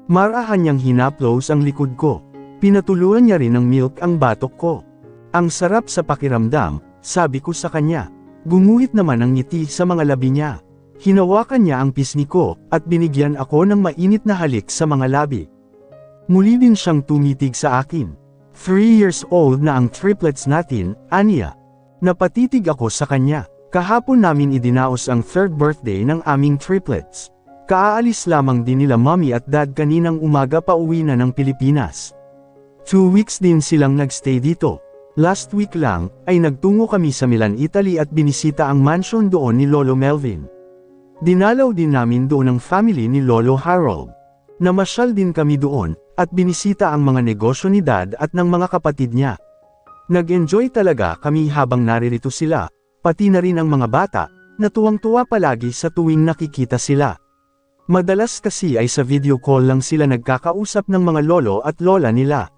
Marahan niyang hinaplos ang likod ko. Pinatuluan niya rin ng milk ang batok ko. Ang sarap sa pakiramdam, sabi ko sa kanya. Gumuhit naman ang ngiti sa mga labi niya. Hinawakan niya ang pisngi ko, at binigyan ako ng mainit na halik sa mga labi. Muli din siyang tumitig sa akin. 3 years old na ang triplets natin, aniya. Napatitig ako sa kanya. Kahapon namin idinaos ang 3rd birthday ng aming triplets. Kaaalis lamang din nila mommy at dad kaninang umaga pa uwi na ng Pilipinas. 2 weeks din silang nagstay dito. Last week lang, ay nagtungo kami sa Milan, Italy at binisita ang mansion doon ni Lolo Melvin. Dinalaw din namin doon ang family ni Lolo Harold. Namasyal din kami doon, at binisita ang mga negosyo ni Dad at ng mga kapatid niya. Nag-enjoy talaga kami habang naririto sila, pati na rin ang mga bata, na tuwang-tuwa palagi sa tuwing nakikita sila. Madalas kasi ay sa video call lang sila nagkakausap ng mga lolo at lola nila.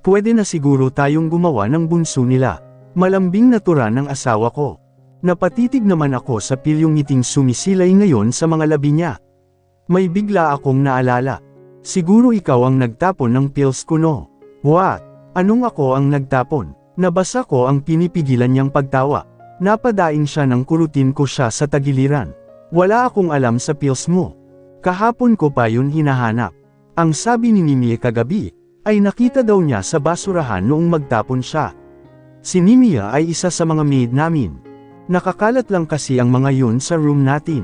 Pwede na siguro tayong gumawa ng bunso nila. Malambing natura ng asawa ko. Napatitig naman ako sa pilyong ngiting sumisilay ngayon sa mga labi niya. May bigla akong naalala. Siguro ikaw ang nagtapon ng pills ko, no? What? Anong ako ang nagtapon? Nabasa ko ang pinipigilan niyang pagtawa. Napadaing siya ng kurutin ko siya sa tagiliran. Wala akong alam sa pills mo. Kahapon ko pa yun hinahanap. Ang sabi ni Nimie kagabi, ay nakita daw niya sa basurahan noong magtapon siya. Si Nimie ay isa sa mga maid namin. Nakakalat lang kasi ang mga yun sa room natin.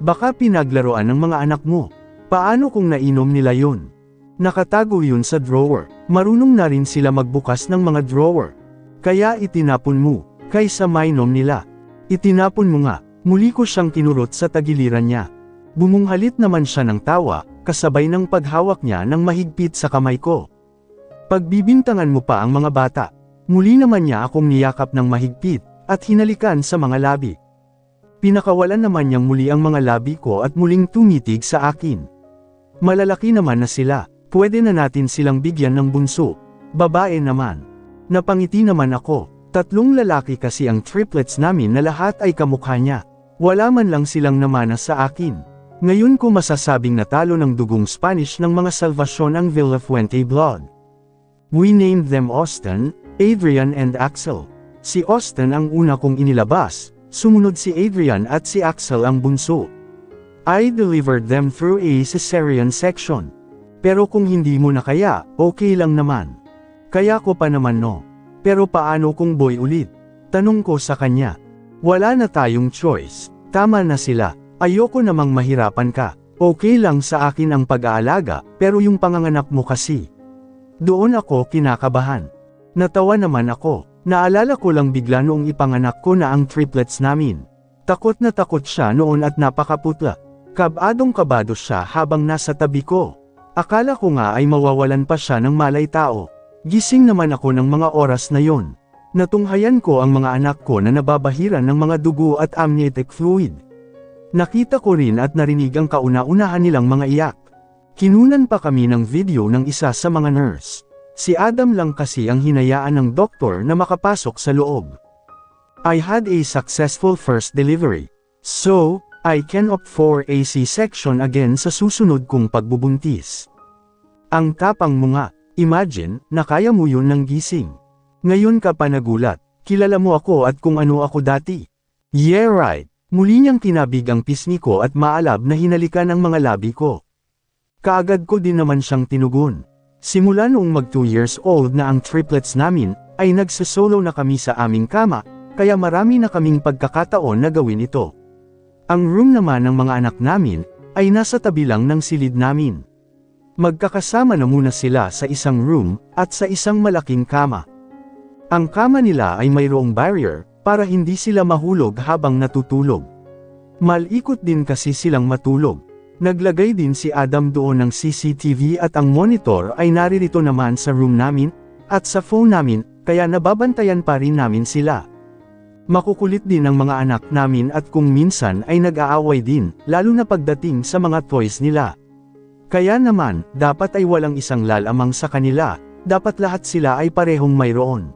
Baka pinaglaruan ng mga anak mo. Paano kung nainom nila yun? Nakatago yun sa drawer. Marunong na rin sila magbukas ng mga drawer. Kaya itinapon mo, kaysa mainom nila. Itinapon mo nga, muli ko siyang kinurot sa tagiliran niya. Bumunghalit naman siya ng tawa, kasabay ng paghawak niya ng mahigpit sa kamay ko. Pagbibintangan mo pa ang mga bata. Muli naman niya akong niyakap ng mahigpit, at hinalikan sa mga labi. Pinakawalan naman niyang muli ang mga labi ko at muling tumitig sa akin. Malalaki naman na sila, pwede na natin silang bigyan ng bunso. Babae naman. Napangiti naman ako. 3 lalaki kasi ang triplets namin na lahat ay kamukha niya. Wala man lang silang namana sa akin. Ngayon ko masasabing natalo ng dugong Spanish ng mga Salvacion ang Villafuente blood. We named them Austin, Adrian and Axel. Si Austin ang una kong inilabas, sumunod si Adrian at si Axel ang bunso. I delivered them through a cesarean section. Pero kung hindi mo na kaya, okay lang naman. Kaya ko pa naman no. Pero paano kung boy ulit? Tanong ko sa kanya. Wala na tayong choice. Tama na sila. Ayoko namang mahirapan ka. Okay lang sa akin ang pag-aalaga, pero yung panganganak mo kasi. Doon ako kinakabahan. Natawa naman ako. Naalala ko lang bigla noong ipanganak ko na ang triplets namin. Takot na takot siya noon at napakaputla. Kabadong-kabado siya habang nasa tabi ko. Akala ko nga ay mawawalan pa siya ng malay tao. Gising naman ako ng mga oras na yon. Natunghayan ko ang mga anak ko na nababahiran ng mga dugo at amniotic fluid. Nakita ko rin at narinig ang kauna-unahan nilang mga iyak. Kinunan pa kami ng video ng isa sa mga nurse. Si Adam lang kasi ang hinayaan ng doktor na makapasok sa loob. I had a successful first delivery. So, I can opt for a C-section again sa susunod kong pagbubuntis. Ang tapang mo nga. Imagine, na kaya mo yun ng gising. Ngayon ka pa nagulat, kilala mo ako at kung ano ako dati. Yeah right, muli niyang tinabig ang pisngi ko at maalab na hinalikan ang mga labi ko. Kaagad ko din naman siyang tinugon. Simula noong mag 2 years old na ang triplets namin, ay nagsasolo na kami sa aming kama, kaya marami na kaming pagkakataon na gawin ito. Ang room naman ng mga anak namin, ay nasa tabi lang ng silid namin. Magkakasama na muna sila sa isang room, at sa isang malaking kama. Ang kama nila ay mayroong barrier, para hindi sila mahulog habang natutulog. Malikot din kasi silang matulog. Naglagay din si Adam doon ng CCTV at ang monitor ay naririto naman sa room namin, at sa phone namin, kaya nababantayan pa rin namin sila. Makukulit din ang mga anak namin at kung minsan ay nag-aaway din, lalo na pagdating sa mga toys nila. Kaya naman, dapat ay walang isang lalamang sa kanila, dapat lahat sila ay parehong mayroon.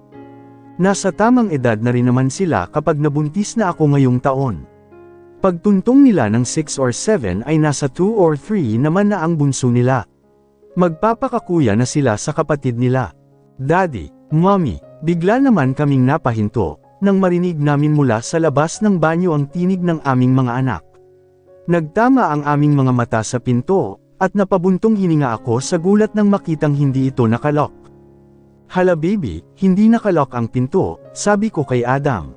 Nasa tamang edad na rin naman sila kapag nabuntis na ako ngayong taon. Pagtuntong nila ng 6 or 7 ay nasa 2 or 3 naman na ang bunso nila. Magpapakakuya na sila sa kapatid nila. Daddy, Mommy, bigla naman kaming napahinto, nang marinig namin mula sa labas ng banyo ang tinig ng aming mga anak. Nagtama ang aming mga mata sa pinto, at napabuntong hininga ako sa gulat nang makitang hindi ito nakalock. Hala baby, hindi nakalock ang pinto, sabi ko kay Adam.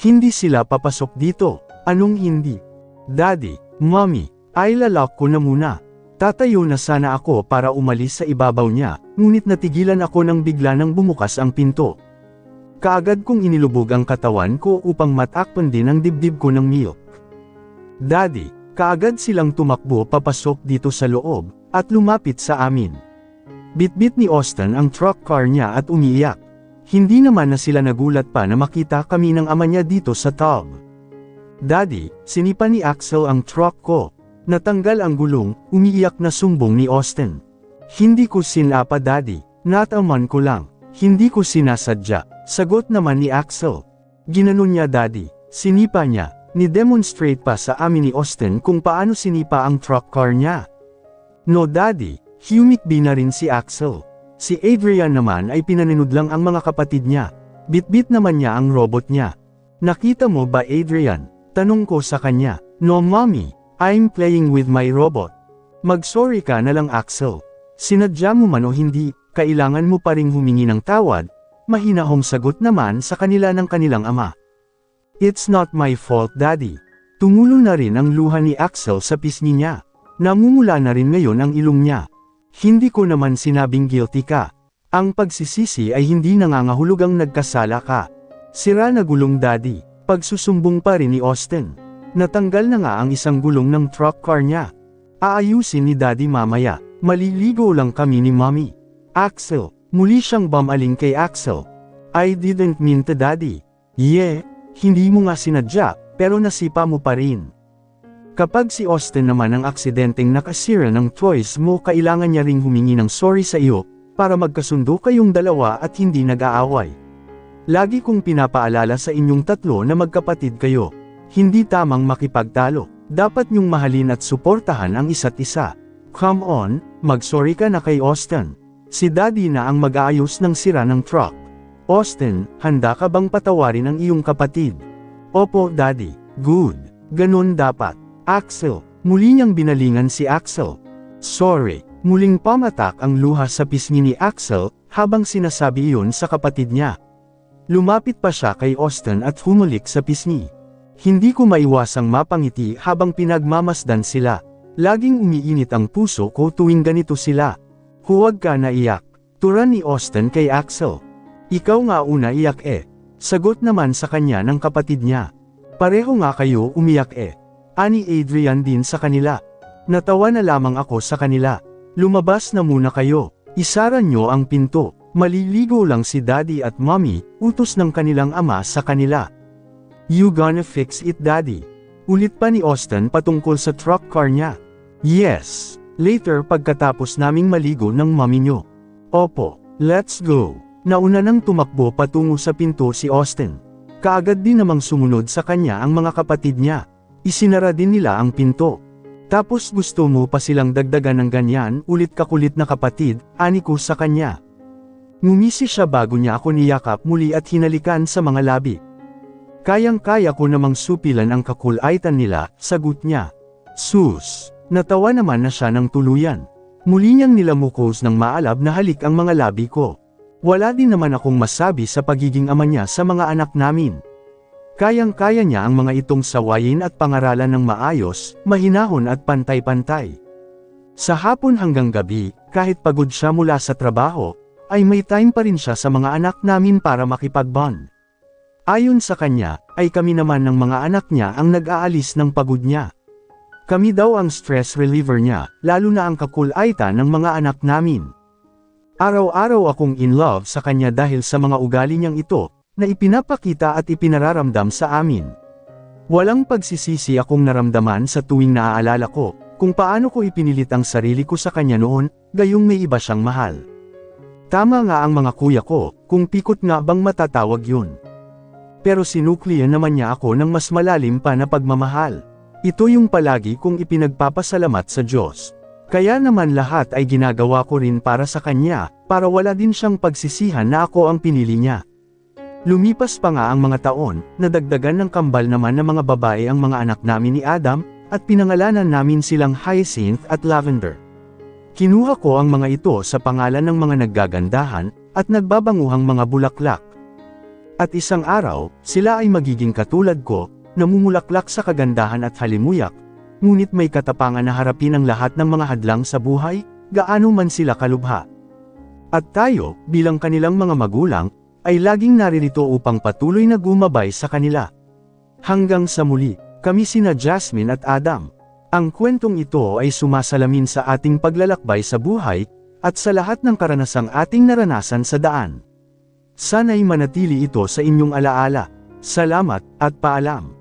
Hindi sila papasok dito. Anong hindi? Daddy, Mommy, ay lalak ko na muna. Tatayo na sana ako para umalis sa ibabaw niya, ngunit natigilan ako nang bigla nang bumukas ang pinto. Kaagad kong inilubog ang katawan ko upang matakpan din ang dibdib ko ng milk. Daddy, kaagad silang tumakbo papasok dito sa loob, at lumapit sa amin. Bitbit ni Austin ang truck car niya at umiiyak. Hindi naman na sila nagulat pa na makita kami ng ama niya dito sa tub. Daddy, sinipa ni Axel ang truck ko. Natanggal ang gulong, umiiyak na sumbong ni Austin. Hindi ko sinapa daddy, nataman ko lang. Hindi ko sinasadya, sagot naman ni Axel. Ginanon niya daddy, sinipa niya. Ni-demonstrate pa sa amin ni Austin kung paano sinipa ang truck car niya. No daddy, humikbi na rin si Axel. Si Adrian naman ay pinaninud lang ang mga kapatid niya. Bitbit naman niya ang robot niya. Nakita mo ba Adrian? Tanong ko sa kanya. No mommy, I'm playing with my robot. Mag-sorry ka na lang Axel. Sinadya mo man o hindi, kailangan mo pa ring humingi ng tawad. Mahinahong sagot naman sa kanila ng kanilang ama. It's not my fault daddy. Tumulo na rin ang luha ni Axel sa pisngi niya. Namumula na rin ngayon ang ilong niya. Hindi ko naman sinabing guilty ka. Ang pagsisisi ay hindi nangangahulugang nagkasala ka. Sira na gulong daddy. Pagsusumbong pa rin ni Austin. Natanggal na nga ang isang gulong ng truck car niya. Aayusin ni Daddy mamaya. Maliligo lang kami ni Mommy. Axel. Muli siyang bumaling kay Axel. I didn't mean to, Daddy. Yeah, hindi mo nga sinadya, pero nasipa mo pa rin. Kapag si Austin naman ang aksidenteng nakasira ng toys mo, kailangan niya ring humingi ng sorry sa iyo, para magkasundo kayong dalawa at hindi nag-aaway. Lagi kong pinapaalala sa inyong tatlo na magkapatid kayo. Hindi tamang makipagtalo. Dapat niyong mahalin at suportahan ang isa't isa. Come on, mag-sorry ka na kay Austin. Si Daddy na ang mag-aayos ng sira ng truck. Austin, handa ka bang patawarin ang iyong kapatid? Opo, Daddy. Good. Ganun dapat. Axel. Muli niyang binalingan si Axel. Sorry. Muling pamatak ang luha sa pisngi ni Axel, habang sinasabi iyon sa kapatid niya. Lumapit pa siya kay Austin at humulik sa pisngi. Hindi ko maiwasang mapangiti habang pinagmamasdan sila. Laging umiinit ang puso ko tuwing ganito sila. Huwag ka na iyak. Tura ni Austin kay Axel. Ikaw nga una iyak eh. Sagot naman sa kanya ng kapatid niya. Pareho nga kayo umiyak eh. Ani Adrian din sa kanila. Natawa na lamang ako sa kanila. Lumabas na muna kayo. Isara nyo ang pinto. Maliligo lang si Daddy at Mommy, utos ng kanilang ama sa kanila. You gonna fix it, Daddy? Ulit pa ni Austin patungkol sa truck car niya. Yes. Later pagkatapos naming maligo ng Mommy nyo. Opo. Let's go. Nauna nang tumakbo patungo sa pinto si Austin. Kaagad din namang sumunod sa kanya ang mga kapatid niya. Isinara din nila ang pinto. Tapos gusto mo pa silang dagdagan ng ganyan, ulit kakulit na kapatid, ani ko sa kanya. Ngumisi siya bago niya ako niyakap muli at hinalikan sa mga labi. Kayang-kaya ko namang supilan ang kakulaitan nila, sagot niya. Sus! Natawa naman na siya ng tuluyan. Muli niyang nilamukos ng maalab na halik ang mga labi ko. Wala din naman akong masabi sa pagiging ama niya sa mga anak namin. Kayang-kaya niya ang mga itong sawayin at pangaralan ng maayos, mahinahon at pantay-pantay. Sa hapon hanggang gabi, kahit pagod siya mula sa trabaho, ay may time pa rin siya sa mga anak namin para makipag-bond. Ayon sa kanya, ay kami naman ng mga anak niya ang nag-aalis ng pagod niya. Kami daw ang stress reliever niya, lalo na ang kakulaitan ng mga anak namin. Araw-araw akong in love sa kanya dahil sa mga ugali niyang ito, na ipinapakita at ipinararamdam sa amin. Walang pagsisisi akong naramdaman sa tuwing naaalala ko, kung paano ko ipinilit ang sarili ko sa kanya noon, gayong may iba siyang mahal. Tama nga ang mga kuya ko, kung pikot nga bang matatawag yun. Pero sinuklian naman niya ako ng mas malalim pa na pagmamahal. Ito yung palagi kong ipinagpapasalamat sa Diyos. Kaya naman lahat ay ginagawa ko rin para sa kanya, para wala din siyang pagsisihan na ako ang pinili niya. Lumipas pa nga ang mga taon, nadagdagan ng kambal naman ng mga babae ang mga anak namin ni Adam, at pinangalanan namin silang Hyacinth at Lavender. Kinuha ko ang mga ito sa pangalan ng mga naggagandahan, at nagbabanguhang mga bulaklak. At isang araw, sila ay magiging katulad ko, namumulaklak sa kagandahan at halimuyak, ngunit may katapangan na harapin ang lahat ng mga hadlang sa buhay, gaano man sila kalubha. At tayo, bilang kanilang mga magulang, ay laging naririto upang patuloy na gumabay sa kanila. Hanggang sa muli, kami sina Jasmine at Adam. Ang kwentong ito ay sumasalamin sa ating paglalakbay sa buhay, at sa lahat ng karanasang ating naranasan sa daan. Sana'y manatili ito sa inyong alaala. Salamat, at paalam.